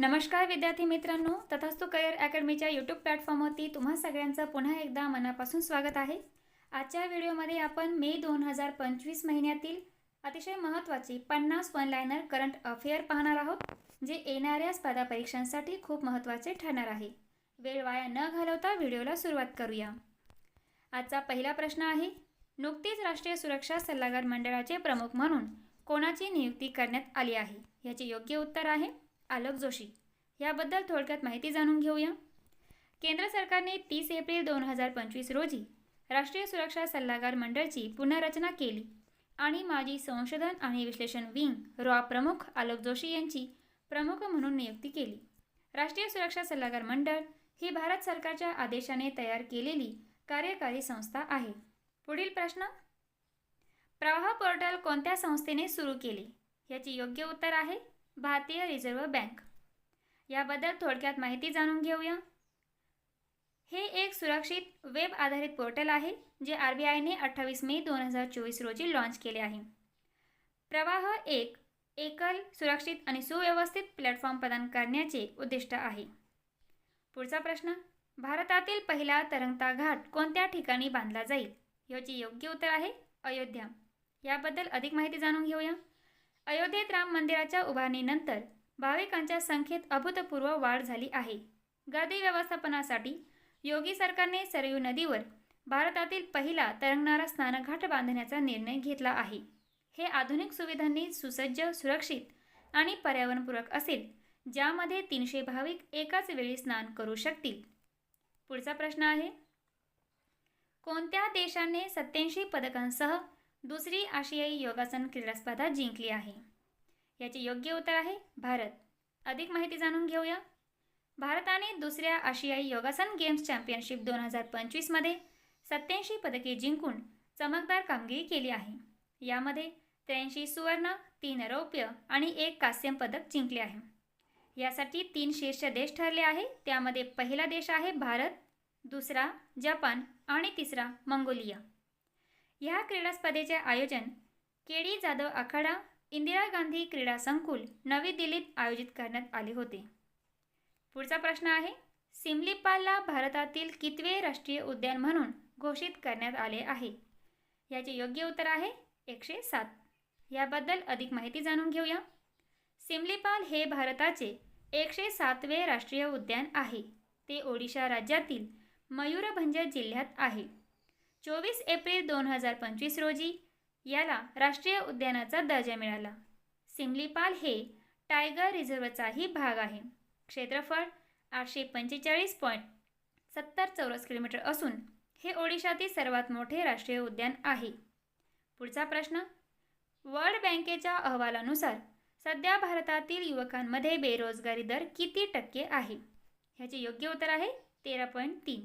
नमस्कार विद्यार्थी मित्रांनो, तथास्तु करिअर अकॅडमीच्या यूट्यूब प्लॅटफॉर्मवरती तुम्हा सगळ्यांचं पुन्हा एकदा मनापासून स्वागत आहे। आजच्या व्हिडिओमध्ये आपण मे 2025 महिन्यातील अतिशय महत्त्वाची 50 वन लाइनर करंट अफेअर पाहणार आहोत, जे येणाऱ्या स्पर्धा परीक्षांसाठी खूप महत्त्वाचे ठरणार आहे। वेळ वाया न घालवता व्हिडिओला सुरुवात करूया। आजचा पहिला प्रश्न आहे, नुकतीच राष्ट्रीय सुरक्षा सल्लागार मंडळाचे प्रमुख म्हणून कोणाची नियुक्ती करण्यात आली आहे? याचे योग्य उत्तर आहे आलोक जोशी। याबद्दल थोडक्यात माहिती जाणून घेऊया। केंद्र सरकारने 30 एप्रिल 2025 रोजी राष्ट्रीय सुरक्षा सल्लागार मंडळाची पुनर्रचना केली आणि माजी संशोधन आणि विश्लेषण विंग रॉ प्रमुख आलोक जोशी यांची प्रमुख म्हणून नियुक्ती केली। राष्ट्रीय सुरक्षा सल्लागार मंडळ ही भारत सरकारच्या आदेशाने तयार केलेली कार्यकारी संस्था आहे। पुढील प्रश्न, प्रवाह पोर्टल कोणत्या संस्थेने सुरू केले? याचे योग्य उत्तर आहे भारतीय रिझर्व्ह बँक। याबद्दल थोडक्यात माहिती जाणून घेऊया। हे एक सुरक्षित वेब आधारित पोर्टल आहे जे RBIने 28 मे 2024 रोजी लॉन्च केले आहे। प्रवाह एक एकल, सुरक्षित आणि सुव्यवस्थित प्लॅटफॉर्म प्रदान करण्याचे उद्दिष्ट आहे। पुढचा प्रश्न, भारतातील पहिला तरंगता घाट कोणत्या ठिकाणी बांधला जाईल? याचे योग्य उत्तर आहे अयोध्या। याबद्दल अधिक माहिती जाणून घेऊया। अयोध्येत राम मंदिराच्या उभारणीनंतर भाविकांच्या संख्येत अभूतपूर्व वाढ झाली आहे। गर्दी व्यवस्थापनासाठी योगी सरकारने सरयू नदीवर भारतातील पहिला तरंगणारा स्नानघाट बांधण्याचा निर्णय घेतला आहे। हे आधुनिक सुविधांनी सुसज्ज, सुरक्षित आणि पर्यावरणपूरक असेल, ज्यामध्ये 300 भाविक एकाच वेळी स्नान करू शकतील। पुढचा प्रश्न आहे, कोणत्या देशाने 87 पदकांसह दुसरी आशियाई योगासन क्रीडा स्पर्धा जिंकली आहे? याचे योग्य उत्तर आहे भारत। अधिक माहिती जाणून घेऊया। भारताने दुसऱ्या आशियाई योगासन गेम्स चॅम्पियनशिप 2025 मध्ये 87 पदके जिंकून चमकदार कामगिरी केली आहे। यामध्ये 83 सुवर्ण, 3 रौप्य आणि 1 कांस्य पदक जिंकले आहे। यासाठी 3 शीर्ष देश ठरले आहे। त्यामध्ये पहिला देश आहे भारत, दुसरा जपान आणि तिसरा मंगोलिया। या क्रीडा स्पर्धेचे आयोजन केडी जाधव आखाडा, इंदिरा गांधी क्रीडा संकुल, नवी दिल्लीत आयोजित करण्यात आले होते। पुढचा प्रश्न आहे, सिमलीपालला भारतातील कितवे राष्ट्रीय उद्यान म्हणून घोषित करण्यात आले आहे? याचे योग्य उत्तर आहे 107। याबद्दल अधिक माहिती जाणून घेऊया। सिमलीपाल हे भारताचे 107वे राष्ट्रीय उद्यान आहे। ते ओडिशा राज्यातील मयूरभंज जिल्ह्यात आहे। 24 एप्रिल 2025 रोजी याला राष्ट्रीय उद्यानाचा दर्जा मिळाला। सिमलीपाल हे टायगर रिझर्वचाही भाग आहे। क्षेत्रफळ 845.70 चौरस किलोमीटर असून हे ओडिशातील सर्वात मोठे राष्ट्रीय उद्यान आहे। पुढचा प्रश्न, वर्ल्ड बँकेच्या अहवालानुसार सध्या भारतातील युवकांमध्ये बेरोजगारी दर किती टक्के आहे? ह्याचे योग्य उत्तर आहे 13.3।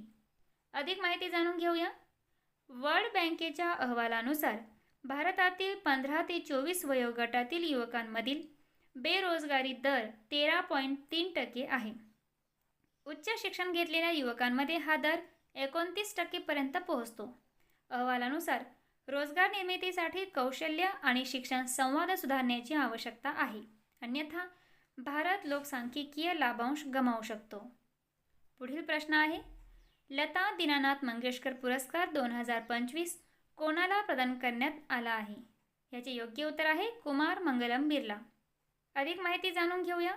अधिक माहिती जाणून घेऊया। वर्ल्ड बँकेच्या अहवालानुसार भारतातील 15 ते 24 वयोगटातील युवकांमधील बेरोजगारी दर 13.3% आहे। उच्च शिक्षण घेतलेल्या युवकांमध्ये हा दर 29% पर्यंत पोहोचतो। अहवालानुसार रोजगार निर्मितीसाठी कौशल्य आणि शिक्षण संवाद सुधारण्याची आवश्यकता आहे, अन्यथा भारत लोकसांख्यिकीय लाभांश गमावू शकतो। पुढील प्रश्न आहे, लता दीनानाथ मंगेशकर पुरस्कार 2025 कोणाला प्रदान करण्यात आला आहे? याचे योग्य उत्तर आहे कुमार मंगलम बिर्ला। अधिक माहिती जाणून घेऊया।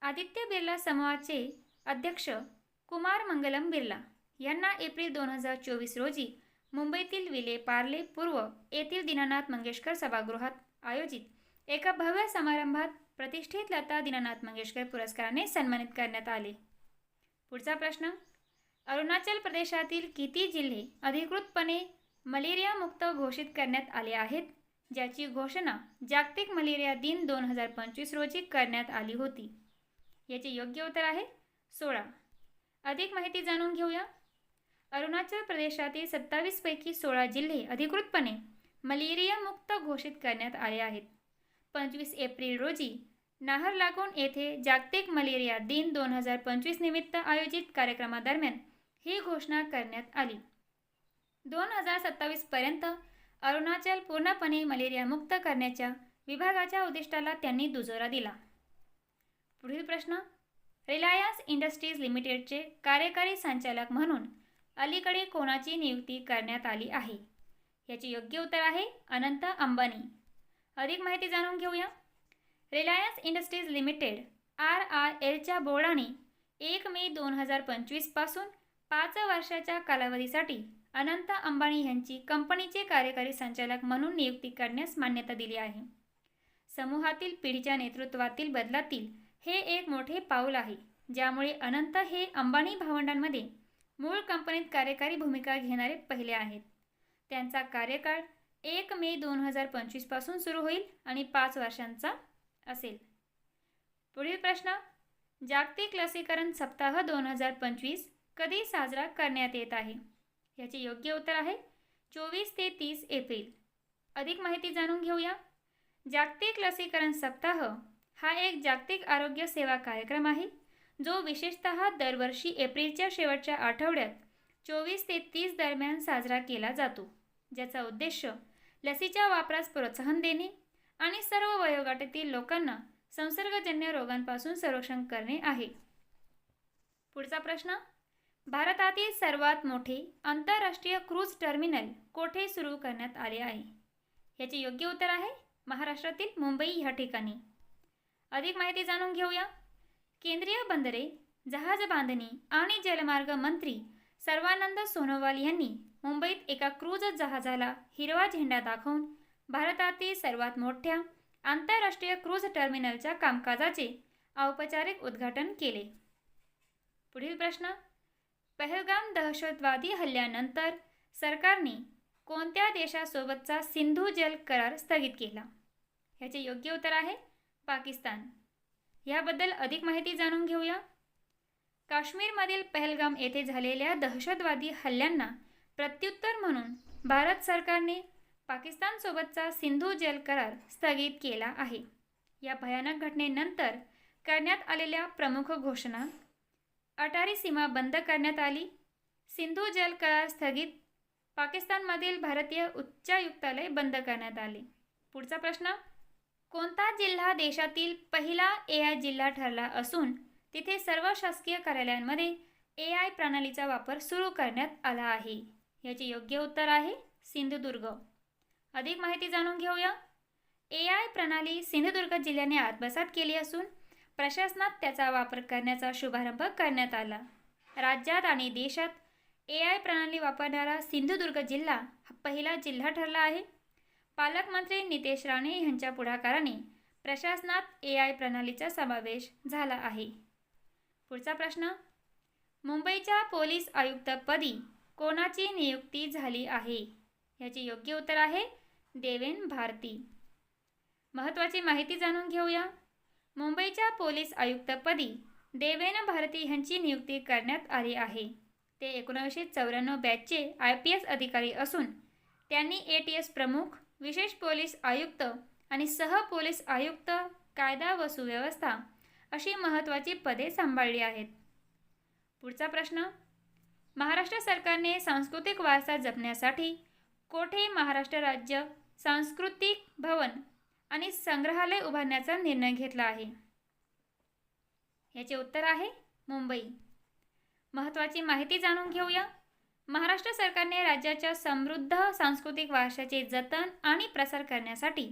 आदित्य बिर्ला समूहाचे अध्यक्ष कुमार मंगलम बिर्ला यांना एप्रिल 2024 रोजी मुंबईतील विले पार्ले पूर्व येथील दीनानाथ मंगेशकर सभागृहात आयोजित एका भव्य समारंभात प्रतिष्ठित लता दीनानाथ मंगेशकर पुरस्काराने सन्मानित करण्यात आले। पुढचा प्रश्न, अरुणाचल प्रदेशातील किती जिल्हे अधिकृतपणे मलेरिया मुक्त घोषित करण्यात आले आहेत, ज्याची घोषणा जागतिक मलेरिया दिन 2025 रोजी करण्यात आली होती? याचे योग्य उत्तर आहे 16। अधिक माहिती जाणून घेऊया। अरुणाचल प्रदेशातील 27 पैकी 16 जिल्हे अधिकृतपणे मलेरिया मुक्त घोषित करण्यात आले आहेत। 25 एप्रिल रोजी नाहरलागुन येथे जागतिक मलेरिया दिन 2025 निमित्त आयोजित कार्यक्रमादरम्यान ही घोषणा करण्यात आली। 2027 पर्यंत अरुणाचल पूर्णपणे मलेरिया मुक्त करण्याच्या विभागाच्या उद्दिष्टाला त्यांनी दुजोरा दिला। पुढील प्रश्न, रिलायन्स इंडस्ट्रीज लिमिटेडचे कार्यकारी संचालक म्हणून अलीकडे कोणाची नियुक्ती करण्यात आली आहे? याचे योग्य उत्तर आहे अनंत अंबानी. अधिक माहिती जाणून घेऊया. रिलायन्स इंडस्ट्रीज लिमिटेड RILच्या बोर्डाने 1 मे 2025 पासून 5 वर्षाच्या कालावधीसाठी अनंत अंबानी यांची कंपनीचे कार्यकारी संचालक म्हणून नियुक्ती करण्यास मान्यता दिली आहे. समूहातील पिढीच्या नेतृत्वातील बदलातील हे एक मोठे पाऊल आहे, ज्यामुळे अनंत हे अंबानी भावंडांमध्ये मूळ कंपनीत कार्यकारी भूमिका घेणारे पहिले आहेत. त्यांचा कार्यकाळ 1 मे 2025 पासून सुरू होईल आणि 5 वर्षांचा असेल. पुढील प्रश्न. जागतिक लसीकरण सप्ताह 2025 कधी साजरा करण्यात येत आहे? याचे योग्य उत्तर आहे 24 ते 30 एप्रिल. अधिक माहिती जाणून घेऊया. जागतिक लसीकरण सप्ताह हा एक जागतिक आरोग्य सेवा कार्यक्रम आहे, जो विशेषतः दरवर्षी एप्रिलच्या शेवटच्या आठवड्यात 24 ते 30 दरम्यान साजरा केला जातो, ज्याचा उद्देश लसीच्या वापरास प्रोत्साहन देणे आणि सर्व वयोगटातील लोकांना संसर्गजन्य रोगांपासून संरक्षण करणे आहे. पुढचा प्रश्न. भारतातील सर्वात मोठे आंतरराष्ट्रीय क्रूझ टर्मिनल कोठे सुरू करण्यात आले आहे? याचे योग्य उत्तर आहे महाराष्ट्रातील मुंबई या ठिकाणी. अधिक माहिती जाणून घेऊया. केंद्रीय बंदरे, जहाज बांधणी आणि जलमार्ग मंत्री सर्वानंद सोनोवाल यांनी मुंबईत एका क्रूझ जहाजाला हिरवा झेंडा दाखवून भारतातील सर्वात मोठ्या आंतरराष्ट्रीय क्रूझ टर्मिनलच्या कामकाजाचे औपचारिक उद्घाटन केले. पुढील प्रश्न. पहलगाम दहशतवादी हल्ल्यानंतर सरकारने कोणत्या देशासोबतचा सिंधू जल करार स्थगित केला? याचे योग्य उत्तर आहे पाकिस्तान. याबद्दल अधिक माहिती जाणून घेऊया. काश्मीरमधील पहलगाम येथे झालेल्या दहशतवादी हल्ल्यांना प्रत्युत्तर म्हणून भारत सरकारने पाकिस्तानसोबतचा सिंधू जल करार स्थगित केला आहे. या भयानक घटनेनंतर करण्यात आलेल्या प्रमुख घोषणा. अटारी सीमा बंद करण्यात आली. सिंधू जल करार स्थगित. पाकिस्तानमधील भारतीय उच्चायुक्तालय बंद करण्यात आले. पुढचा प्रश्न. कोणता जिल्हा देशातील पहिला AI जिल्हा ठरला असून तिथे सर्व शासकीय कार्यालयांमध्ये AI प्रणालीचा वापर सुरू करण्यात आला आहे? याचे योग्य उत्तर आहे सिंधुदुर्ग. अधिक माहिती जाणून घेऊया. AI प्रणाली सिंधुदुर्ग जिल्ह्याने आत्मसात केली असून प्रशासनात त्याचा वापर करण्याचा शुभारंभ करण्यात आला. राज्यात आणि देशात AI प्रणाली वापरणारा सिंधुदुर्ग जिल्हा हा पहिला जिल्हा ठरला आहे. पालकमंत्री नितेश राणे यांच्या पुढाकाराने प्रशासनात AI प्रणालीचा समावेश झाला आहे. पुढचा प्रश्न. मुंबईच्या पोलीस आयुक्तपदी कोणाची नियुक्ती झाली आहे? याचे योग्य उत्तर आहे देवेन भारती. महत्त्वाची माहिती जाणून घेऊया. मुंबईच्या पोलीस आयुक्तपदी देवेन भारती यांची नियुक्ती करण्यात आली आहे. ते 1994 बॅचचे IPS अधिकारी असून त्यांनी ATS प्रमुख, विशेष पोलीस आयुक्त आणि सह पोलीस आयुक्त, कायदा व सुव्यवस्था अशी महत्त्वाची पदे सांभाळली आहेत. पुढचा प्रश्न. महाराष्ट्र सरकारने सांस्कृतिक वारसा जपण्यासाठी कोठे महाराष्ट्र राज्य सांस्कृतिक भवन आणि संग्रहालय उभारण्याचा निर्णय घेतला आहे? याचे उत्तर आहे मुंबई. महत्त्वाची माहिती जाणून घेऊया. महाराष्ट्र सरकारने राज्याच्या समृद्ध सांस्कृतिक वारशाचे जतन आणि प्रसार करण्यासाठी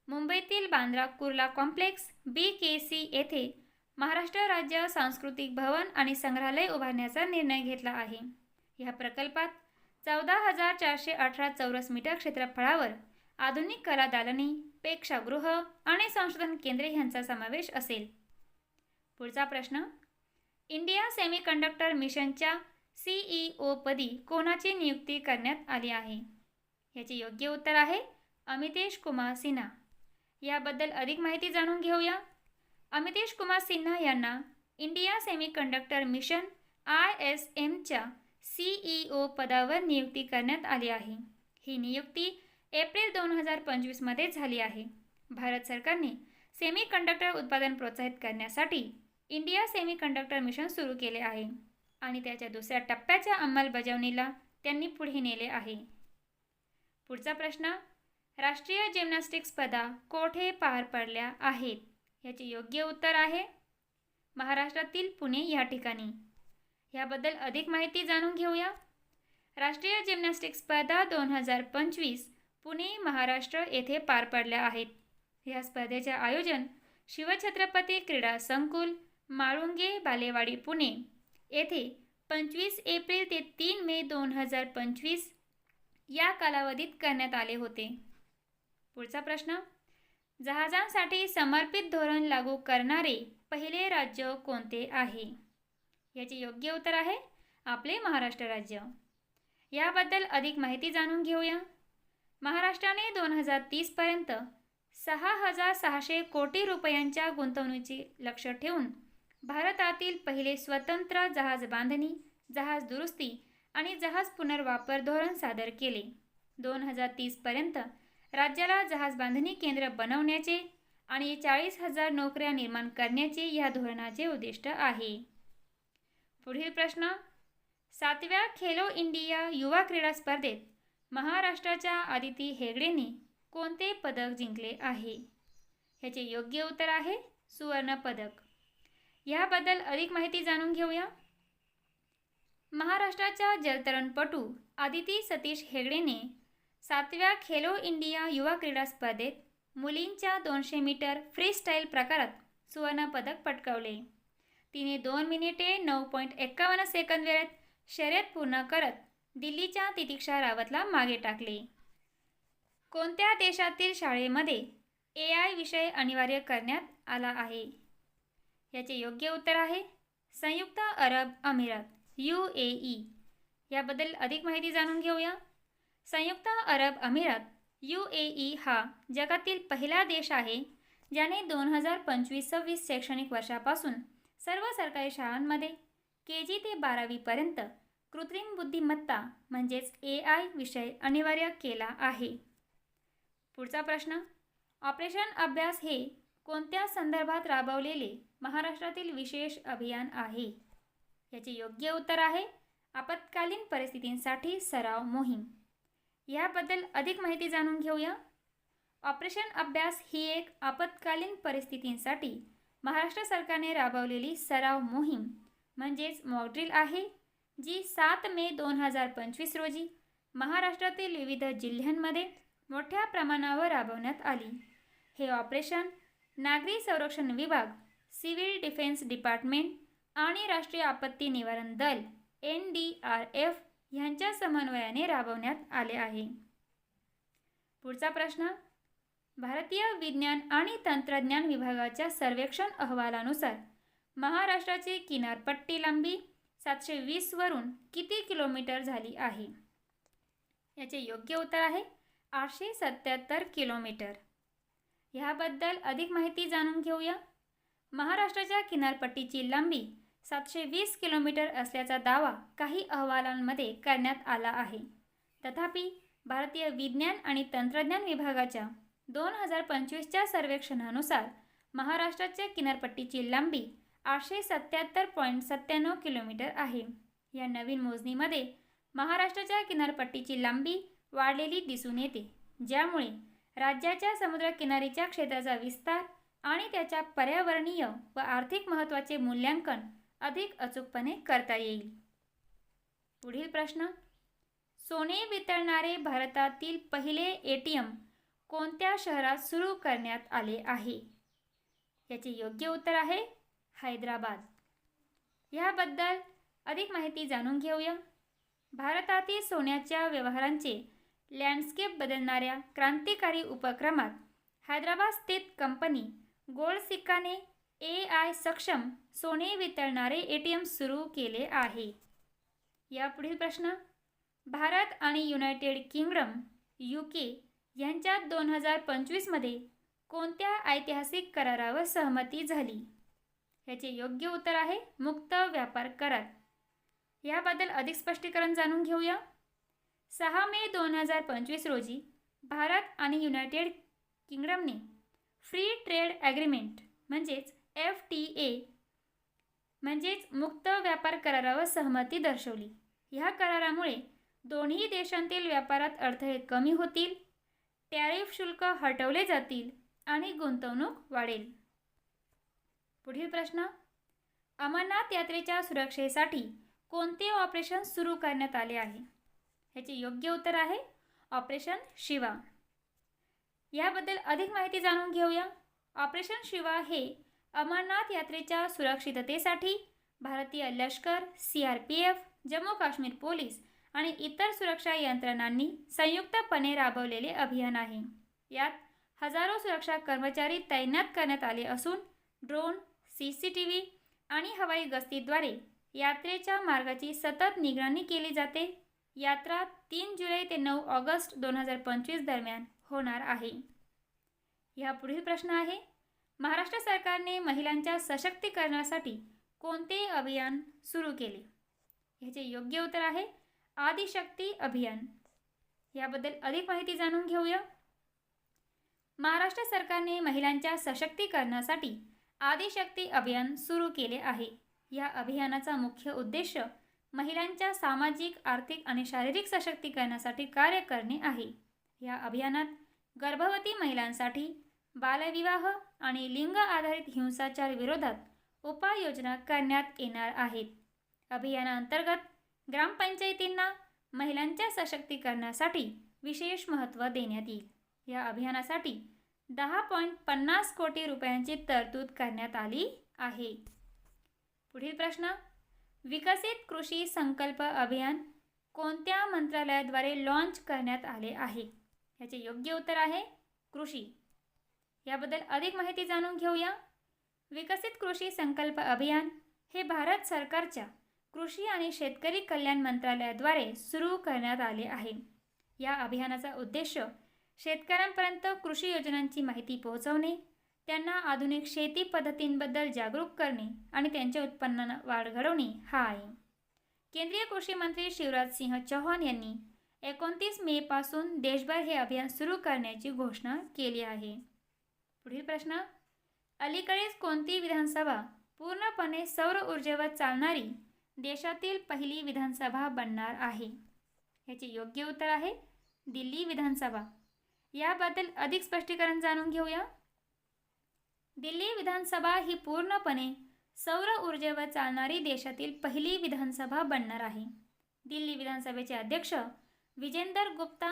मुंबईतील बांद्रा कुर्ला कॉम्प्लेक्स BKC येथे महाराष्ट्र राज्य सांस्कृतिक भवन आणि संग्रहालय उभारण्याचा निर्णय घेतला आहे. या प्रकल्पात 14,418 चौरस मीटर क्षेत्रफळावर आधुनिक कला दालने, प्रेक्षागृह आणि संशोधन केंद्रे यांचा समावेश असेल. पुढचा प्रश्न. इंडिया सेमीकंडक्टर मिशनच्या CEO पदी कोणाची नियुक्ती करण्यात आली आहे? याचे योग्य उत्तर आहे अमितेश कुमार सिन्हा. याबद्दल अधिक माहिती जाणून घेऊया. अमितेश कुमार सिन्हा यांना इंडिया सेमीकंडक्टर मिशन ISMच्या CEO पदावर नियुक्ती करण्यात आली आहे. ही नियुक्ती एप्रिल 2025 मध्ये झाली आहे. भारत सरकारने सेमीकंडक्टर उत्पादन प्रोत्साहित करण्यासाठी इंडिया सेमीकंडक्टर मिशन सुरू केले आहे आणि त्याच्या दुसऱ्या टप्प्याच्या अंमलबजावणीला त्यांनी पुढे नेले आहे. पुढचा प्रश्न. राष्ट्रीय जिम्नॅस्टिक्स स्पर्धा कोठे पार पडल्या आहेत? याचे योग्य उत्तर आहे महाराष्ट्रातील पुणे या ठिकाणी. याबद्दल अधिक माहिती जाणून घेऊया. राष्ट्रीय जिम्नॅस्टिक स्पर्धा 2025 पुणे महाराष्ट्र येथे पार पडल्या आहेत. या स्पर्धेचे आयोजन शिवछत्रपती क्रीडा संकुल, माळुंगे, बालेवाडी, पुणे येथे 25 एप्रिल ते 3 मे 2025 या कालावधीत करण्यात आले होते. पुढचा प्रश्न, जहाजांसाठी समर्पित धोरण लागू करणारे पहिले राज्य कोणते आहे? याचे योग्य उत्तर आहे आपले महाराष्ट्र राज्य. याबद्दल अधिक माहिती जाणून घेऊया. महाराष्ट्राने 2030 पर्यंत 6,600 कोटी रुपयांच्या गुंतवणुकीचे लक्ष्य ठेवून भारतातील पहिले स्वतंत्र जहाज बांधणी, जहाज दुरुस्ती आणि जहाज पुनर्वापर धोरण सादर केले. 2030 पर्यंत राज्याला जहाज बांधणी केंद्र बनवण्याचे आणि 40,000 नोकऱ्या निर्माण करण्याचे या धोरणाचे उद्दिष्ट आहे. पुढील प्रश्न, 7व्या खेलो इंडिया युवा क्रीडा स्पर्धेत महाराष्ट्राच्या आदिती हेगडेने कोणते पदक जिंकले आहे? याचे योग्य उत्तर आहे सुवर्ण पदक. याबद्दल अधिक माहिती जाणून घेऊया. महाराष्ट्राच्या जलतरणपटू आदिती सतीश हेगडेने 7व्या खेलो इंडिया युवा क्रीडा स्पर्धेत मुलींच्या 200 मीटर फ्रीस्टाईल प्रकारात सुवर्ण पदक पटकावले. तिने 2 मिनिटे 9.51 सेकंद वेळेत शर्यत पूर्ण करत दिल्लीच्या तितिक्षा रावतला मागे टाकले. कोणत्या देशातील शाळेमध्ये AI विषय अनिवार्य करण्यात आला आहे? याचे योग्य उत्तर आहे संयुक्त अरब अमिरात UAE. याबद्दल अधिक माहिती जाणून घेऊया. संयुक्त अरब अमिरात UAE हा जगातील पहिला देश आहे ज्याने 2025-26 शैक्षणिक वर्षापासून सर्व सरकारी शाळांमध्ये KG ते 12वी पर्यंत कृत्रिम बुद्धिमत्ता म्हणजेच AI विषय अनिवार्य केला आहे. पुढचा प्रश्न, ऑपरेशन अभ्यास हे कोणत्या संदर्भात राबवलेले महाराष्ट्रातील विशेष अभियान आहे? याचे योग्य उत्तर आहे आपत्कालीन परिस्थितींसाठी सराव मोहीम. याबद्दल अधिक माहिती जाणून घेऊया. ऑपरेशन अभ्यास ही एक आपत्कालीन परिस्थितींसाठी महाराष्ट्र सरकारने राबवलेली सराव मोहीम म्हणजेच मॉकड्रिल आहे, जी 7 मे 2025 रोजी महाराष्ट्रातील विविध जिल्ह्यांमध्ये मोठ्या प्रमाणावर राबवण्यात आली. हे ऑपरेशन नागरी संरक्षण विभाग, सिव्हिल डिफेन्स डिपार्टमेंट आणि राष्ट्रीय आपत्ती निवारण दल NDRF यांच्या समन्वयाने राबवण्यात आले आहे. पुढचा प्रश्न, भारतीय विज्ञान आणि तंत्रज्ञान विभागाच्या सर्वेक्षण अहवालानुसार महाराष्ट्राची किनारपट्टी लांबी 720 वरून किती किलोमीटर झाली आहे? याचे योग्य उत्तर आहे 877 किलोमीटर. ह्याबद्दल अधिक माहिती जाणून घेऊया. महाराष्ट्राच्या किनारपट्टीची लांबी 720 किलोमीटर असल्याचा दावा काही अहवालांमध्ये करण्यात आला आहे. तथापि भारतीय विज्ञान आणि तंत्रज्ञान विभागाच्या 2025च्या सर्वेक्षणानुसार महाराष्ट्राच्या किनारपट्टीची लांबी 877.97 किलोमीटर आहे. या नवीन मोजणीमध्ये महाराष्ट्राच्या किनारपट्टीची लांबी वाढलेली दिसून येते, ज्यामुळे राज्याच्या समुद्रकिनारीच्या क्षेत्राचा विस्तार आणि त्याच्या पर्यावरणीय व आर्थिक महत्त्वाचे मूल्यांकन अधिक अचूकपणे करता येईल. पुढील प्रश्न, सोने वितळणारे भारतातील पहिले ATM कोणत्या शहरात सुरू करण्यात आले आहे? याचे योग्य उत्तर आहे हैदराबाद. याबद्दल अधिक माहिती जाणून घेऊया. भारतातील सोन्याच्या व्यवहारांचे लँडस्केप बदलणाऱ्या क्रांतिकारी उपक्रमात हैदराबाद स्थित कंपनी गोल्ड सिक्काने AI सक्षम सोने वितळणारे ATM सुरू केले आहे. या पुढील प्रश्न, भारत आणि युनायटेड किंगडम UK यांच्यात 2025मध्ये कोणत्या ऐतिहासिक करारावर सहमती झाली? याचे योग्य उत्तर आहे मुक्त व्यापार करार. याबद्दल अधिक स्पष्टीकरण जाणून घेऊया. 6 मे 2025 रोजी भारत आणि युनायटेड किंगडमने फ्री ट्रेड ॲग्रीमेंट म्हणजेच FTA म्हणजेच मुक्त व्यापार करारावर सहमती दर्शवली. ह्या करारामुळे दोन्ही देशांतील व्यापारात अडथळे कमी होतील, टॅरिफ शुल्क हटवले जातील आणि गुंतवणूक वाढेल. पुढील प्रश्न, अमरनाथ यात्रेच्या सुरक्षेसाठी कोणते ऑपरेशन सुरू करण्यात आले आहे? ह्याचे योग्य उत्तर आहे ऑपरेशन शिवा. याबद्दल अधिक माहिती जाणून घेऊया. ऑपरेशन शिवा हे अमरनाथ यात्रेच्या सुरक्षिततेसाठी भारतीय लष्कर, CRPF, जम्मू काश्मीर पोलीस आणि इतर सुरक्षा यंत्रणांनी संयुक्तपणे राबवलेले अभियान आहे. यात हजारो सुरक्षा कर्मचारी तैनात करण्यात आले असून ड्रोन, CCTV आणि हवाई गस्तीद्वारे यात्रेच्या मार्गाची सतत निगराणी केली जाते. यात्रा 3 जुलै ते 9 ऑगस्ट 2025 दरम्यान होणार आहे. या पुढील प्रश्न आहे, महाराष्ट्र सरकारने महिलांच्या सशक्तीकरणासाठी कोणते अभियान सुरू केले? ह्याचे योग्य उत्तर आहे आदिशक्ती अभियान. याबद्दल अधिक माहिती जाणून घेऊया. महाराष्ट्र सरकारने महिलांच्या सशक्तीकरणासाठी आदिशक्ती अभियान सुरू केले आहे. या अभियानाचा मुख्य उद्देश महिलांच्या सामाजिक, आर्थिक आणि शारीरिक सशक्तीकरणासाठी कार्य करणे आहे. या अभियानात गर्भवती महिलांसाठी बालविवाह आणि लिंग आधारित हिंसाचार विरोधात उपाययोजना करण्यात येणार आहेत. अभियानाअंतर्गत ग्रामपंचायतींना महिलांच्या सशक्तीकरणासाठी विशेष महत्त्व देण्यात येईल. या अभियानासाठी 10.50 कोटी रुपयांची तरतूद करण्यात आली आहे. पुढील प्रश्न, विकसित कृषी संकल्प अभियान कोणत्या मंत्रालयाद्वारे लॉन्च करण्यात आले आहे? याचे योग्य उत्तर आहे कृषी. याबद्दल अधिक माहिती जाणून घेऊया. विकसित कृषी संकल्प अभियान हे भारत सरकारच्या कृषी आणि शेतकरी कल्याण मंत्रालयाद्वारे सुरू करण्यात आले आहे. या अभियानाचा उद्देश शेतकऱ्यांपर्यंत कृषी योजनांची माहिती पोहोचवणे, त्यांना आधुनिक शेती पद्धतींबद्दल जागरूक करणे आणि त्यांच्या उत्पन्नात वाढ घडवणे हा आहे. केंद्रीय कृषी मंत्री शिवराज सिंह चौहान यांनी 29 मे पासून देशभर हे अभियान सुरू करण्याची घोषणा केली आहे. पुढील प्रश्न, अलीकडेच कोणती विधानसभा पूर्णपणे सौर ऊर्जेवर चालणारी देशातील पहिली विधानसभा बनणार आहे? याचे योग्य उत्तर आहे दिल्ली विधानसभा. याबद्दल अधिक स्पष्टीकरण जाणून घेऊया. दिल्ली विधानसभा ही पूर्णपणे सौर ऊर्जेवर चालणारी देशातील पहिली विधानसभा बनणार आहे. दिल्ली विधानसभेचे अध्यक्ष विजेंदर गुप्ता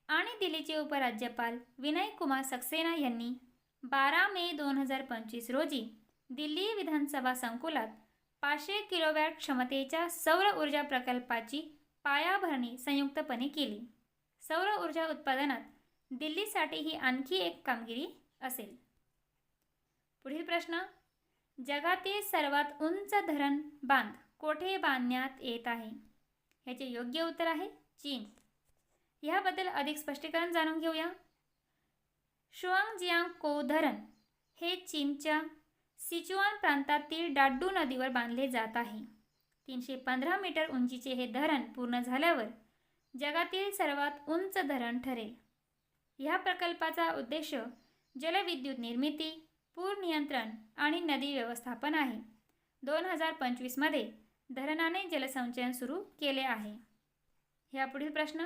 आणि दिल्लीचे उपराज्यपाल विनय कुमार सक्सेना यांनी 12 मे 2025 रोजी दिल्ली विधानसभा संकुलात 500 किलोवॅट क्षमतेच्या सौर ऊर्जा प्रकल्पाची पायाभरणी संयुक्तपणे केली. सौर ऊर्जा उत्पादनात दिल्लीसाठी ही आणखी एक कामगिरी असेल. पुढील प्रश्न, जगातील सर्वात उंच धरण बांध कोठे बांधण्यात येत आहे? याचे योग्य उत्तर आहे चीन. याबद्दल अधिक स्पष्टीकरण जाणून घेऊया. शुआंगजियांगको धरण हे चीनच्या सिचुआन प्रांतातील डाड्डू नदीवर बांधले जात आहे. 315 मीटर उंचीचे हे धरण पूर्ण झाल्यावर जगातील सर्वात उंच धरण ठरेल. ह्या प्रकल्पाचा उद्देश जलविद्युत निर्मिती, पूर नियंत्रण आणि नदी व्यवस्थापन आहे. 2025 मध्ये धरणाने जलसंचयन सुरू केले आहे. यापुढील प्रश्न,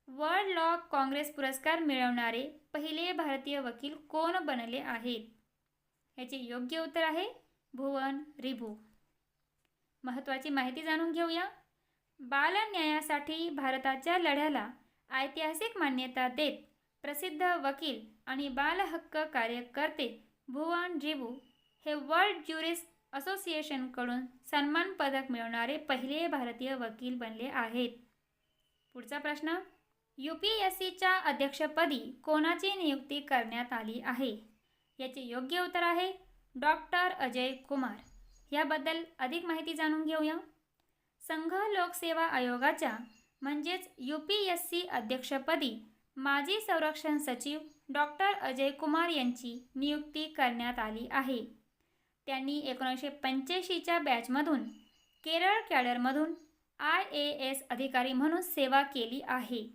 वर्ल्ड लॉ काँग्रेस पुरस्कार मिळवणारे पहिले भारतीय वकील कोण बनले आहेत? याचे योग्य उत्तर आहे भुवन रिभू. महत्त्वाची माहिती जाणून घेऊया. बाल न्यायासाठी भारताच्या लढ्याला ऐतिहासिक मान्यता देत प्रसिद्ध वकील आणि बालहक्क कार्यकर्ते भुवन रिभू हे वर्ल्ड ज्युरिस्ट असोसिएशनकडून सन्मान पदक मिळवणारे पहिले भारतीय वकील बनले आहेत. पुढचा प्रश्न, UPSCच्या अध्यक्षपदी कोणाची नियुक्ती करण्यात आली आहे? याचे योग्य उत्तर आहे डॉक्टर अजय कुमार. याबद्दल अधिक माहिती जाणून घेऊया. संघ लोकसेवा आयोगाच्या म्हणजेच UPSC अध्यक्षपदी माजी संरक्षण सचिव डॉक्टर अजय कुमार यांची नियुक्ती करण्यात आली आहे. त्यांनी 1985च्या बॅचमधून केरळ कॅडरमधून IAS अधिकारी म्हणून सेवा केली आहे.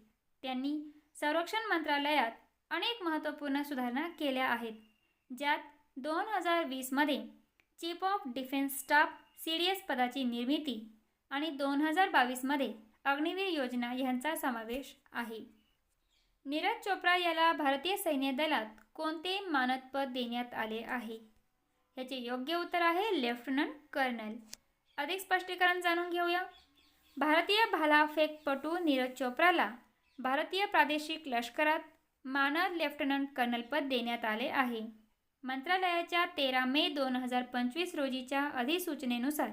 त्यांनी संरक्षण मंत्रालयात अनेक महत्त्वपूर्ण सुधारणा केल्या आहेत, ज्यात 2020 मध्ये chief of defence staff CDS पदाची निर्मिती आणि 2022 मध्ये अग्निवीर योजना यांचा समावेश आहे. नीरज चोप्रा याला भारतीय सैन्य दलात कोणते मानद पद देण्यात आले आहे? याचे योग्य उत्तर आहे लेफ्टनंट कर्नल. अधिक स्पष्टीकरण जाणून घेऊया. भारतीय भालाफेकपटू नीरज चोप्राला भारतीय प्रादेशिक लष्करात मानद लेफ्टनंट कर्नल पद देण्यात आले आहे. मंत्रालयाच्या 13 मे 2025 रोजीच्या अधिसूचनेनुसार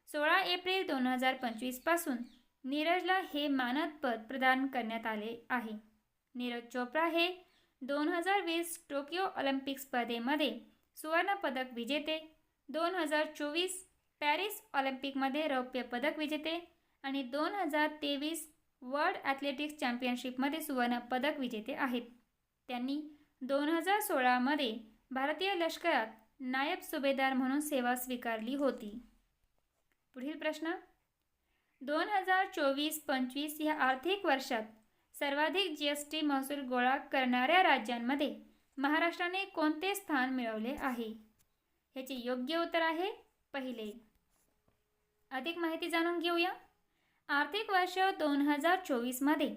16 एप्रिल 2025 पासून नीरजला हे मानद पद प्रदान करण्यात आले आहे. नीरज चोप्रा हे 2020 टोकियो ऑलिम्पिक स्पर्धेमध्ये सुवर्ण पदक विजेते, 2024 पॅरिस ऑलिम्पिकमध्ये रौप्य पदक विजेते आणि 2023 वर्ल्ड ॲथलेटिक्स चॅम्पियनशिपमध्ये सुवर्ण पदक विजेते आहेत. त्यांनी 2016 मध्ये भारतीय लष्करात नायब सुभेदार म्हणून सेवा स्वीकारली होती. पुढील प्रश्न. 2024-25 या आर्थिक वर्षात सर्वाधिक GST महसूल गोळा करणाऱ्या राज्यांमध्ये महाराष्ट्राने कोणते स्थान मिळवले आहे? याचे योग्य उत्तर आहे पहिले. अधिक माहिती जाणून घेऊया. आर्थिक वर्ष 2024 मध्ये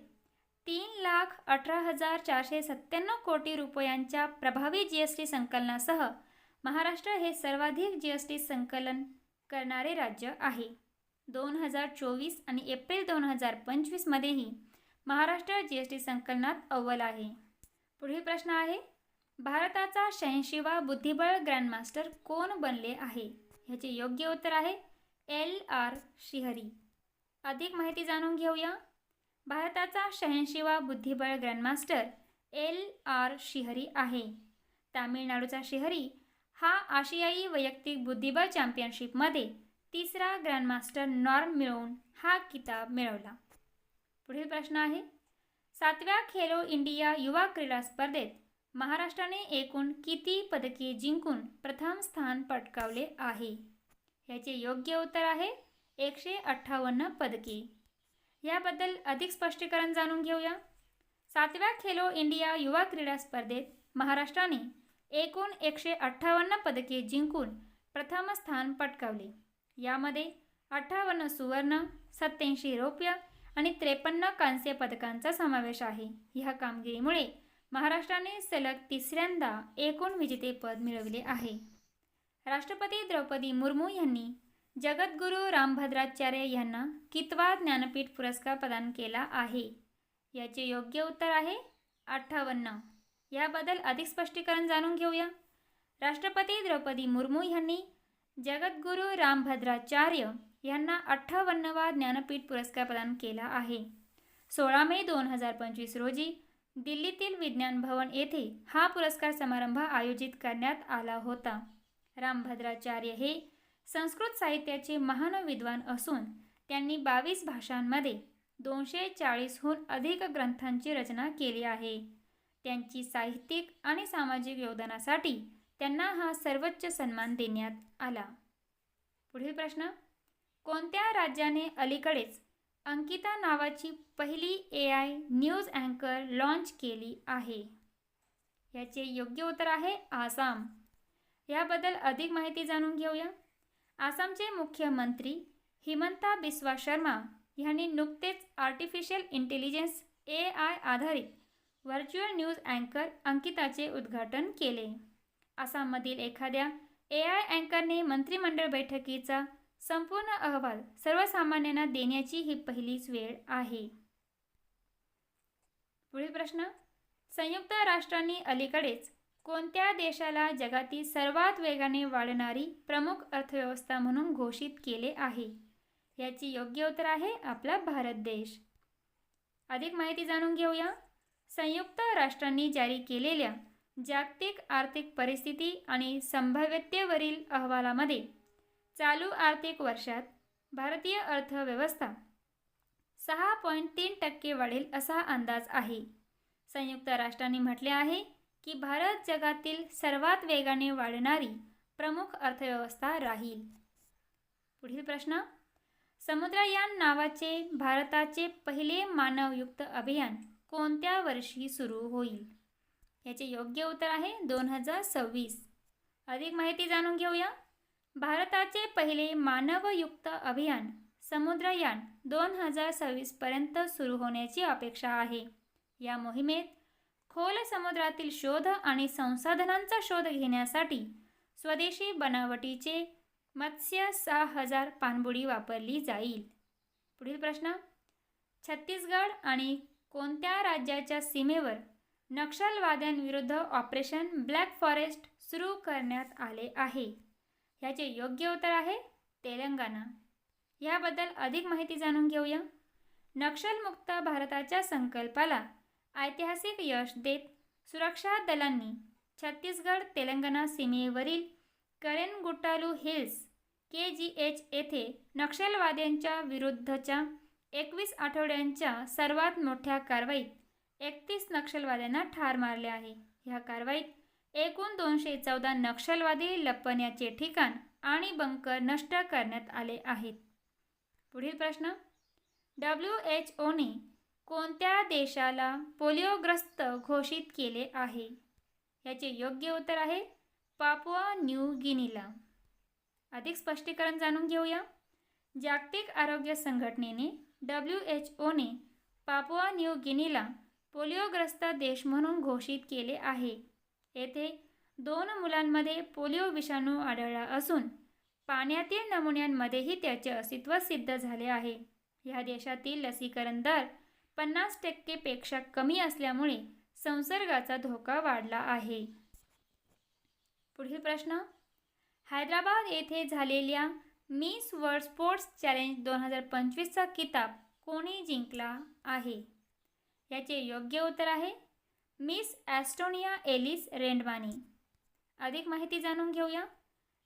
3,18,497 कोटी रुपयांच्या प्रभावी GST संकलनासह महाराष्ट्र हे सर्वाधिक GST संकलन करणारे राज्य आहे. 2024 आणि एप्रिल 2025 मध्येही महाराष्ट्र GST संकलनात अव्वल आहे. पुढील प्रश्न आहे. भारताचा 86वा बुद्धिबळ ग्रँडमास्टर कोण बनले आहे? ह्याचे योग्य उत्तर आहे LR श्रीहरी. अधिक माहिती जाणून घेऊया. भारताचा 86वा बुद्धिबळ ग्रँडमास्टर LR श्रीहरी आहे. तामिळनाडूचा श्रीहरी हा आशियाई वैयक्तिक बुद्धिबळ चॅम्पियनशिपमध्ये तिसरा ग्रँडमास्टर नॉर्म मिळवून हा किताब मिळवला. पुढील प्रश्न आहे. 7व्या खेलो इंडिया युवा क्रीडा स्पर्धेत महाराष्ट्राने एकूण किती पदके जिंकून प्रथम स्थान पटकावले आहे? याचे योग्य उत्तर आहे 158 पदके. याबद्दल अधिक स्पष्टीकरण जाणून घेऊया. 7व्या खेलो इंडिया युवा क्रीडा स्पर्धेत महाराष्ट्राने एकूण 158 पदके जिंकून प्रथम स्थान पटकावले. यामध्ये 58 सुवर्ण, 87 रौप्य आणि 53 कांस्य पदकांचा समावेश आहे. ह्या कामगिरीमुळे महाराष्ट्राने सलग तिसऱ्यांदा एकूण विजेतेपद मिळवले आहे. राष्ट्रपती द्रौपदी मुर्मू यांनी जगद्गुरू रामभद्राचार्य यांना कितवा ज्ञानपीठ पुरस्कार प्रदान केला आहे? याचे योग्य उत्तर आहे 58. याबद्दल अधिक स्पष्टीकरण जाणून घेऊया. राष्ट्रपती द्रौपदी मुर्मू यांनी जगद्गुरू रामभद्राचार्य यांना 58वा ज्ञानपीठ पुरस्कार प्रदान केला आहे. 16 मे 2025 रोजी दिल्लीतील विज्ञान भवन येथे हा पुरस्कार समारंभ आयोजित करण्यात आला होता. रामभद्राचार्य हे संस्कृत साहित्याचे महान विद्वान असून त्यांनी 22 भाषांमध्ये 240हून अधिक ग्रंथांची रचना केली आहे. त्यांची साहित्यिक आणि सामाजिक योगदानासाठी त्यांना हा सर्वोच्च सन्मान देण्यात आला. पुढील प्रश्न. कोणत्या राज्याने अलीकडेच अंकिता नावाची पहिली AI न्यूज अँकर लॉन्च केली आहे? याचे योग्य उत्तर आहे आसाम. याबद्दल अधिक माहिती जाणून घेऊया. आसामचे मुख्यमंत्री हिमंता बिस्वा शर्मा यांनी नुकतेच आर्टिफिशियल इंटेलिजन्स AI आधारित व्हर्च्युअल न्यूज अँकर अंकिताचे उद्घाटन केले. आसाममधील एखाद्या AI अँकरने मंत्रिमंडळ बैठकीचा संपूर्ण अहवाल सर्वसामान्यांना देण्याची ही पहिलीच वेळ आहे. पुढील प्रश्न. संयुक्त राष्ट्रांनी अलीकडेच कोणत्या देशाला जगातील सर्वात वेगाने वाढणारी प्रमुख अर्थव्यवस्था म्हणून घोषित केले आहे? याची योग्य उत्तर आहे आपला भारत देश. अधिक माहिती जाणून घेऊया. संयुक्त राष्ट्रांनी जारी केलेल्या जागतिक आर्थिक परिस्थिती आणि संभाव्यतेवरील अहवालामध्ये चालू आर्थिक वर्षात भारतीय अर्थव्यवस्था 6.3% वाढेल असा अंदाज आहे. संयुक्त राष्ट्रांनी म्हटले आहे की भारत जगातील सर्वात वेगाने वाढणारी प्रमुख अर्थव्यवस्था राहील. पुढील प्रश्न. समुद्रयान नावाचे भारताचे पहिले मानवयुक्त अभियान कोणत्या वर्षी सुरू होईल? याचे योग्य उत्तर आहे 2026. अधिक माहिती जाणून घेऊया. भारताचे पहिले मानवयुक्त अभियान समुद्रयान 2026 पर्यंत सुरू होण्याची अपेक्षा आहे. या मोहिमेत खोल समुद्रातील शोध आणि संसाधनांचा शोध घेण्यासाठी स्वदेशी बनावटीचे मत्स्य 6000 पाणबुडी वापरली जाईल? पुढील प्रश्न, छत्तीसगड आणि कोणत्या राज्याच्या सीमेवर नक्षलवाद्यांविरुद्ध ऑपरेशन ब्लॅक फॉरेस्ट सुरू करण्यात आले आहे? याचे योग्य उत्तर आहे तेलंगणा. याबद्दल अधिक माहिती जाणून घेऊया. नक्षलमुक्त भारताच्या संकल्पाला ऐतिहासिक यश देत सुरक्षा दलांनी छत्तीसगड तेलंगणा सीमेवरील करेनगुट्टालू हिल्स KGH येथे नक्षलवाद्यांच्या विरुद्धच्या 21 आठवड्यांच्या सर्वात मोठ्या कारवाईत 31 नक्षलवाद्यांना ठार मारले आहे. ह्या कारवाईत एकूण 214 नक्षलवादी लपण्याचे ठिकाण आणि बंकर नष्ट करण्यात आले आहेत. पुढील प्रश्न, WHOने कोणत्या देशाला पोलिओग्रस्त घोषित केले आहे? याचे योग्य उत्तर आहे पापुआ न्यू गिनीला. अधिक स्पष्टीकरण जाणून घेऊया. जागतिक आरोग्य संघटनेने WHOने पापुआ न्यू गिनीला पोलिओग्रस्त देश म्हणून घोषित केले आहे. येथे 2 मुलांमध्ये पोलिओ विषाणू आढळला असून पाण्यातील नमुन्यांमध्येही त्याचे अस्तित्व सिद्ध झाले आहे. ह्या देशातील लसीकरण दर 50% पेक्षा कमी असल्यामुळे संसर्गाचा धोका वाढला आहे. पुढील प्रश्न, हैदराबाद येथे झालेल्या मिस वर्ल्ड स्पोर्ट्स चॅलेंज 2025चा किताब कोणी जिंकला आहे? याचे योग्य उत्तर आहे मिस एस्टोनिया एलिस रेंडमानी. अधिक माहिती जाणून घेऊया.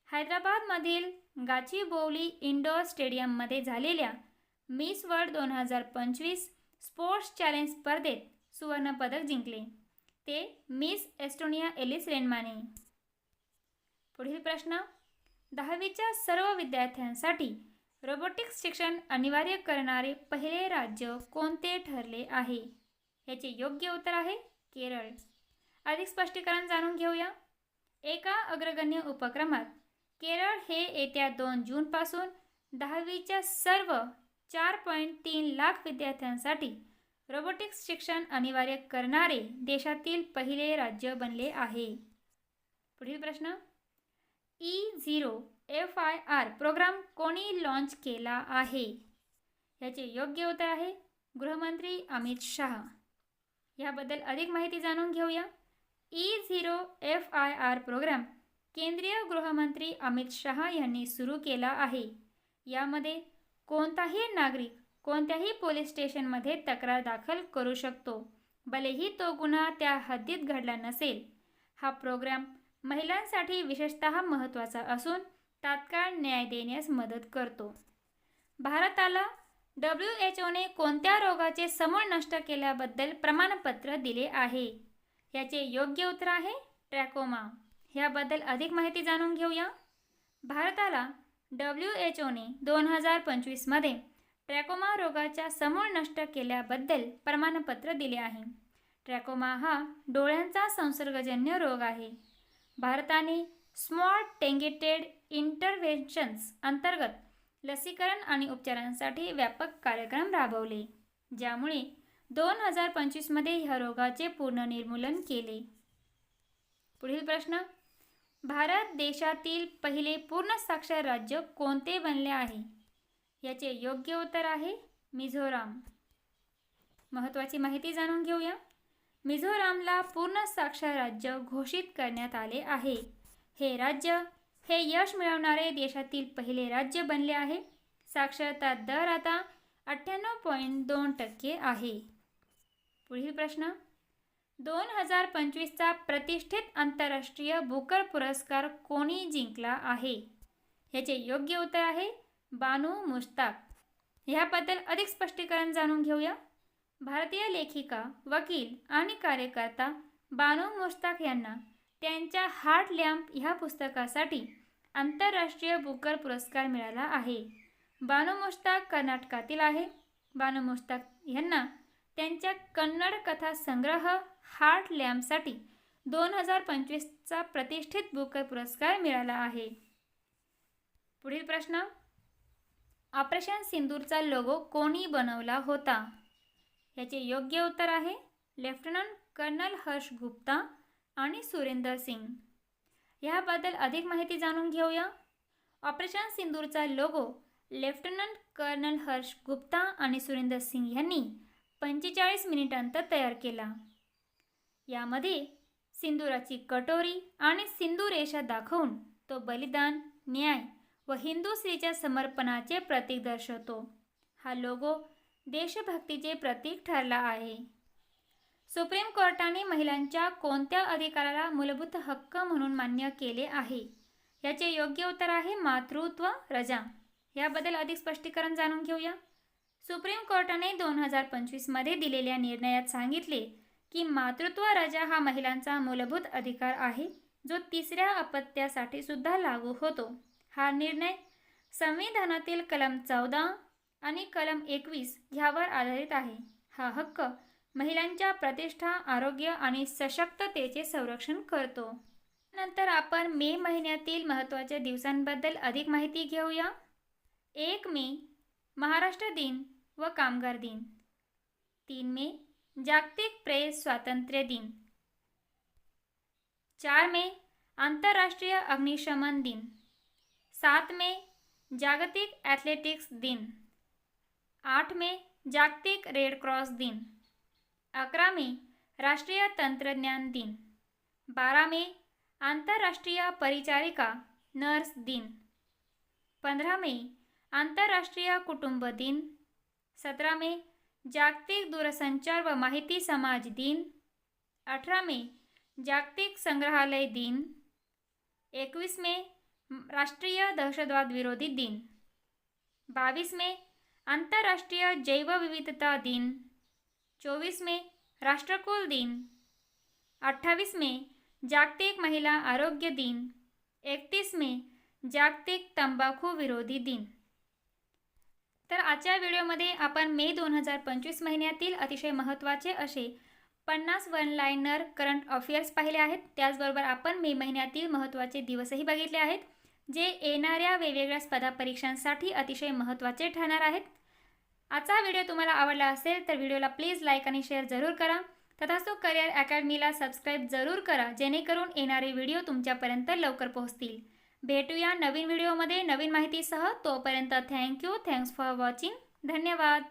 हैदराबादमधील गाचीबौली इंडोर स्टेडियममध्ये झालेल्या मिस वर्ल्ड 2025 स्पोर्ट्स चॅलेंज स्पर्धेत सुवर्णपदक जिंकले ते मिस एस्टोनिया एलिस रेंडमानी. पुढील प्रश्न, 10वीच्या सर्व विद्यार्थ्यांसाठी रोबोटिक्स शिक्षण अनिवार्य करणारे पहिले राज्य कोणते ठरले आहे? याचे योग्य उत्तर आहे केरळ. अधिक स्पष्टीकरण जाणून घेऊया. एका अग्रगण्य उपक्रमात केरळ हे येत्या 2 जूनपासून 10वीच्या सर्व 4.3 लाख विद्यार्थ्यांसाठी रोबोटिक्स शिक्षण अनिवार्य करणारे देशातील पहिले राज्य बनले आहे. पुढील प्रश्न, E0FIR प्रोग्राम कोणी लॉन्च केला आहे? याचे योग्य उत्तर आहे गृहमंत्री अमित शहा. याबद्दल अधिक माहिती जाणून घेऊया. E0FIR प्रोग्राम केंद्रीय गृहमंत्री अमित शहा यांनी सुरू केला आहे. यामध्ये कोणताही नागरिक कोणत्याही पोलीस स्टेशनमध्ये तक्रार दाखल करू शकतो, भलेही तो गुन्हा त्या हद्दीत घडला नसेल. हा प्रोग्राम महिलांसाठी विशेषतः महत्त्वाचा असून तात्काळ न्याय देण्यास मदत करतो. भारताला WHOने कोणत्या रोगाचे समूळ नष्ट केल्याबद्दल प्रमाणपत्र दिले आहे? याचे योग्य उत्तर आहे ट्रॅकोमा. याबद्दल अधिक माहिती जाणून घेऊया. भारताला WHOने 2025 ट्रॅकोमा रोगाच्या समूळ नष्ट केल्याबद्दल प्रमाणपत्र दिले आहे. ट्रॅकोमा हा डोळ्यांचा संसर्गजन्य रोग आहे. भारताने स्मॉल टार्गेटेड इंटरव्हेन्शन्स अंतर्गत लसीकरण आणि उपचारांसाठी व्यापक कार्यक्रम राबवले, ज्यामुळे 2025 ह्या रोगाचे पूर्ण निर्मूलन केले. पुढील प्रश्न, भारत देशातील पहिले पूर्ण साक्षर राज्य कोणते बनले आहे? याचे योग्य उत्तर आहे मिझोराम. महत्त्वाची माहिती जाणून घेऊया. मिझोरामला पूर्ण साक्षर राज्य घोषित करण्यात आले आहे. हे राज्य हे यश मिळवणारे देशातील पहिले राज्य बनले आहे. साक्षरता दर आता 98.2% आहे. पुढील प्रश्न, 2025चा प्रतिष्ठित आंतरराष्ट्रीय बुकर पुरस्कार कोणी जिंकला आहे? याचे योग्य उत्तर आहे बानू मुश्ताक. ह्याबद्दल अधिक स्पष्टीकरण जाणून घेऊया. भारतीय लेखिका, वकील आणि कार्यकर्ता बानू मुश्ताक यांना त्यांच्या हार्ट लॅम्प ह्या पुस्तकासाठी आंतरराष्ट्रीय बुकर पुरस्कार मिळाला आहे. बानू मुश्ताक कर्नाटकातील आहे. बानू मुश्ताक यांना त्यांच्या कन्नड कथा संग्रह हार्ट लॅम्पसाठी 2025चा प्रतिष्ठित बुकर पुरस्कार मिळाला आहे. पुढील प्रश्न, ऑपरेशन सिंदूरचा लोगो कोणी बनवला होता? याचे योग्य उत्तर आहे लेफ्टनंट कर्नल हर्ष गुप्ता आणि सुरेंदर सिंग. ह्याबद्दल अधिक माहिती जाणून घेऊया। ऑपरेशन सिंदूरचा logo lieutenant colonel Harsh Gupta आणि सुरिंदर सिंग यांनी 45 मिनिटांत तयार केला। यामध्ये सिंदुराची कटोरी आणि सिंदूर रेषा दाखवून तो बलिदान, न्याय व हिंदू स्त्रीच्या समर्पणाचे प्रतीक दर्शवतो। हा लोगो देशभक्तीचे प्रतीक ठरला आहे। सुप्रीम कोर्टाने महिलांच्या कोणत्या अधिकाराला मूलभूत हक्क म्हणून मान्य केले आहे? याचे योग्य उत्तर आहे मातृत्व रजा। याबद्दल अधिक स्पष्टीकरण जाणून घेऊया। सुप्रीम कोर्टाने 2025 मध्ये दिलेल्या निर्णयात सांगितले की मातृत्व रजा हा महिलांचा मूलभूत अधिकार आहे, जो तिसऱ्या अपत्यासाठी सुद्धा लागू होतो। हा निर्णय संविधानातील कलम 14 आणि कलम 21 ह्यावर आधारित आहे। हा हक्क महिलांच्या प्रतिष्ठा, आरोग्य आणि सशक्ततेचे संरक्षण करतो। नंतर आपण मे महिन्यातील महत्त्वाच्या दिवसांबद्दल अधिक माहिती घेऊया। 1 मे महाराष्ट्र दिन व कामगार दिन। 3 मे जागतिक प्रेस स्वातंत्र्य दिन। 4 मे आंतरराष्ट्रीय अग्निशमन दिन। 7 मे जागतिक ॲथलेटिक्स दिन। 8 मे जागतिक रेड क्रॉस दिन। 11 मे राष्ट्रीय तंत्रज्ञान दिन। 12 मे आंतरराष्ट्रीय परिचारिका नर्स दिन। 15 मे आंतरराष्ट्रीय कुटुंब दिन। 17 मे जागतिक दूरसंचार व माहिती समाज दिन। 18 मे जागतिक संग्रहालय दिन। 21 मे राष्ट्रीय दहशतवाद विरोधी दिन। 22 मे आंतरराष्ट्रीय जैवविविधता दिन। 24 मे राष्ट्रकुल दिन। 28 मे जागतिक महिला आरोग्य दिन। 31 मे जागतिक तंबाखू विरोधी दिन। तर आजच्या व्हिडिओमध्ये आपण मे 2025 महिन्यातील अतिशय महत्त्वाचे असे 50 वन लाइनर करंट अफेअर्स पाहिले आहेत। त्याचबरोबर आपण मे महिन्यातील महत्त्वाचे दिवसही बघितले आहेत, जे येणाऱ्या वेगवेगळ्या स्पर्धा परीक्षांसाठी अतिशय महत्त्वाचे ठरणार आहेत। आजचा व्हिडिओ तुम्हाला आवडला असेल तर व्हिडिओला प्लीज लाईक आणि शेअर जरूर करा। तथाच करिअर अकॅडमीला सबस्क्राईब जरूर करा, जेणेकरून येणारे व्हिडिओ तुमच्यापर्यंत लवकर पोहोचतील। भेटूया नवीन व्हिडिओमध्ये नवीन माहितीसह। तोपर्यंत थँक्स फॉर वॉचिंग। धन्यवाद।